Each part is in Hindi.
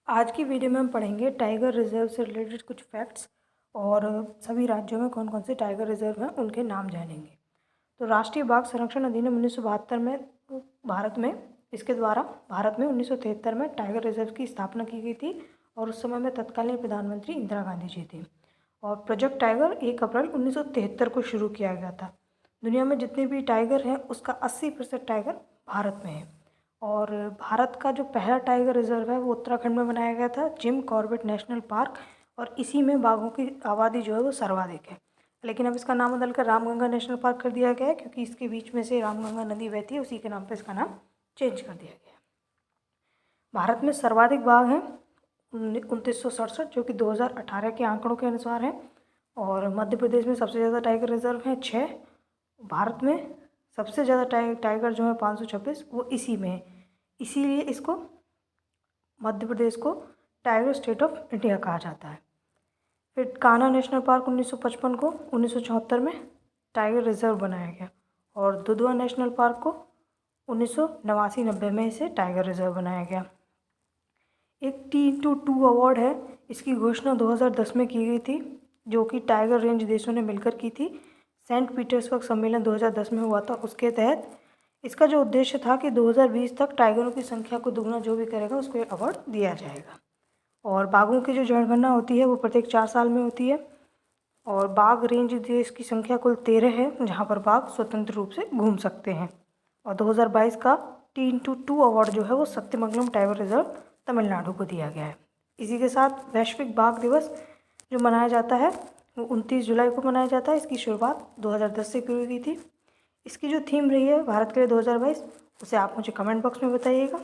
आज की वीडियो में हम पढ़ेंगे टाइगर रिजर्व से रिलेटेड कुछ फैक्ट्स और सभी राज्यों में कौन कौन से टाइगर रिजर्व हैं उनके नाम जानेंगे। तो राष्ट्रीय बाघ संरक्षण अधिनियम 1972 में भारत में इसके द्वारा भारत में 1973 में टाइगर रिजर्व की स्थापना की गई थी और उस समय में तत्कालीन प्रधानमंत्री इंदिरा गांधी जी थी। और प्रोजेक्ट टाइगर 1 अप्रैल 1973 को शुरू किया गया था। दुनिया में जितने भी टाइगर हैं उसका 80% टाइगर भारत में है। और भारत का जो पहला टाइगर रिजर्व है वो उत्तराखंड में बनाया गया था, जिम कॉर्बेट नेशनल पार्क, और इसी में बाघों की आबादी जो है वो सर्वाधिक है। लेकिन अब इसका नाम बदलकर रामगंगा नेशनल पार्क कर दिया गया है, क्योंकि इसके बीच में से रामगंगा नदी बहती है, उसी के नाम पर इसका नाम चेंज कर दिया गया है। भारत में सर्वाधिक बाघ हैं 2967, जो कि 2018 के आंकड़ों के अनुसार है। और मध्य प्रदेश में सबसे ज़्यादा टाइगर रिजर्व हैं 6। भारत में सबसे ज़्यादा टाइगर जो है 526, वो इसी में है। इसीलिए इसको मध्य प्रदेश को टाइगर स्टेट ऑफ इंडिया कहा जाता है। फिर कान्हा नेशनल पार्क 1955 को 1974 में टाइगर रिजर्व बनाया गया, और दुधवा नेशनल पार्क को 1989-90 में इसे टाइगर रिजर्व बनाया गया। एक T2 अवार्ड है, इसकी घोषणा 2010 में की गई थी, जो कि टाइगर रेंज देशों ने मिलकर की थी। सेंट पीटर्सबर्ग सम्मेलन 2010 में हुआ था। उसके तहत इसका जो उद्देश्य था कि 2020 तक टाइगरों की संख्या को दुगना जो भी करेगा उसको ये अवार्ड दिया जाएगा। और बाघों की जो जनगणना होती है वो प्रत्येक 4 साल में होती है। और बाघ रेंज देश की संख्या कुल 13 है, जहाँ पर बाघ स्वतंत्र रूप से घूम सकते हैं। और 2022 का T2 अवार्ड जो है वो सत्यमंगलम टाइगर रिजर्व तमिलनाडु को दिया गया है। इसी के साथ वैश्विक बाघ दिवस जो मनाया जाता है वो 29 जुलाई को मनाया जाता है। इसकी शुरुआत 2010 से की गई थी। इसकी जो थीम रही है भारत के लिए 2022, उसे आप मुझे कमेंट बॉक्स में बताइएगा।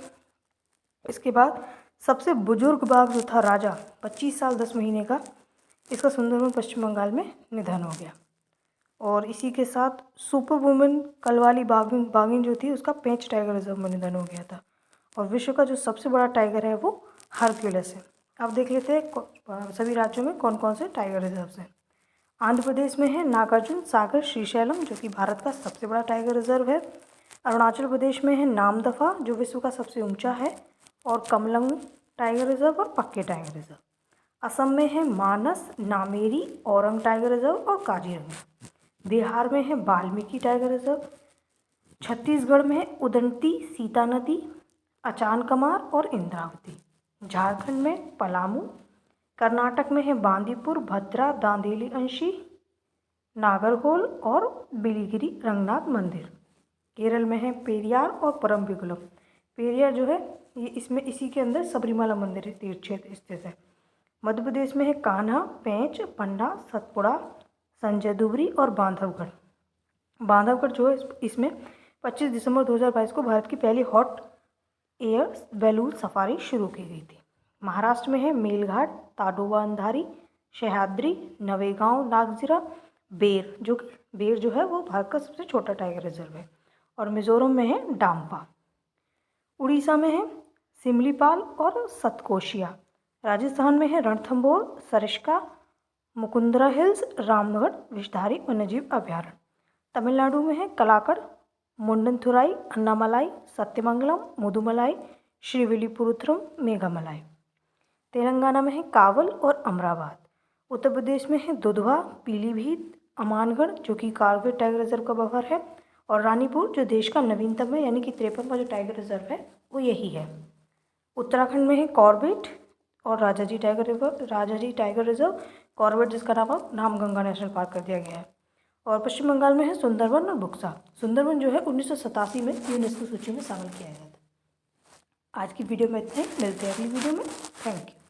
इसके बाद सबसे बुजुर्ग बाघ जो था राजा, 25 साल 10 महीने का, इसका सुंदरबन पश्चिम बंगाल में निधन हो गया। और इसी के साथ सुपर वुमेन कलवाली बाघिन जो थी, उसका पेंच टाइगर रिजर्व में निधन हो गया था। और विश्व का जो सबसे बड़ा टाइगर है वो हरक्यूलिस है। अब देख लेते हैं सभी राज्यों में कौन कौन से टाइगर रिजर्व हैं। आंध्र प्रदेश में है नागार्जुन सागर श्रीशैलम, जो कि भारत का सबसे बड़ा टाइगर रिजर्व है। अरुणाचल प्रदेश में है नामदफा, जो विश्व का सबसे ऊंचा है, और कमलंग टाइगर रिजर्व और पक्के टाइगर रिजर्व। असम में है मानस, नामेरी, औरंग टाइगर रिजर्व और काजीरंगा। बिहार में है वाल्मीकि टाइगर रिजर्व। छत्तीसगढ़ में है उदंती, सीता नदी, अचान कमार और इंद्रावती। झारखंड में पलामू। कर्नाटक में है बांदीपुर, भद्रा, दांदेली अंशी, नागरहोल और बिलिगिरी रंगनाथ मंदिर। केरल में है पेरियार और परम्बिकुलम। पेरियार जो है ये इसमें इसी के अंदर सबरीमाला मंदिर तीर्थ क्षेत्र स्थित है। मध्य प्रदेश में है कान्हा, पेंच, पंडा, सतपुड़ा, संजय दुबरी और बांधवगढ़। बांधवगढ़ जो है इसमें 25 दिसंबर 2022 को भारत की पहली हॉट एयर बैलून सफारी शुरू की गई थी। महाराष्ट्र में है मेलघाट, ताडोबा अंधारी, सह्याद्री, नवेगांव, नागजीरा, बेर जो है वो भारत का सबसे छोटा टाइगर रिजर्व है। और मिजोरम में है डाम्पा। उड़ीसा में है सिमलीपाल और सतकोशिया। राजस्थान में है रणथंभौर, सरिस्का, मुकुंदरा हिल्स, रामगढ़ विषधारी वन्यजीव अभ्यारण्य। तमिलनाडु में है कलाकड़, मुंडनथुराई, अन्नामलाई, सत्यमंगलम, मुदुमलाई, श्रीविल्लीपुरम, मेघामलाई। तेलंगाना में है कावल और अमराबाद। उत्तर प्रदेश में है दुधवा, पीलीभीत, अमानगढ़, जो कि कॉर्बेट टाइगर रिजर्व का बफर है, और रानीपुर जो देश का नवीनतम है, यानी कि 53वां जो टाइगर रिजर्व है वो यही है। उत्तराखंड में है कॉर्बेट और राजाजी टाइगर रिजर्व, कॉर्बेट जिसका नाम अब रामगंगा नेशनल पार्क कर दिया गया है। और पश्चिम बंगाल में है सुंदरबन और बुक्सा। सुंदरबन जो है 1987 में यूनेस्को सूची में शामिल किया गया था। आज की वीडियो में इतना ही, मिलते हैं अगली वीडियो में। Thank you.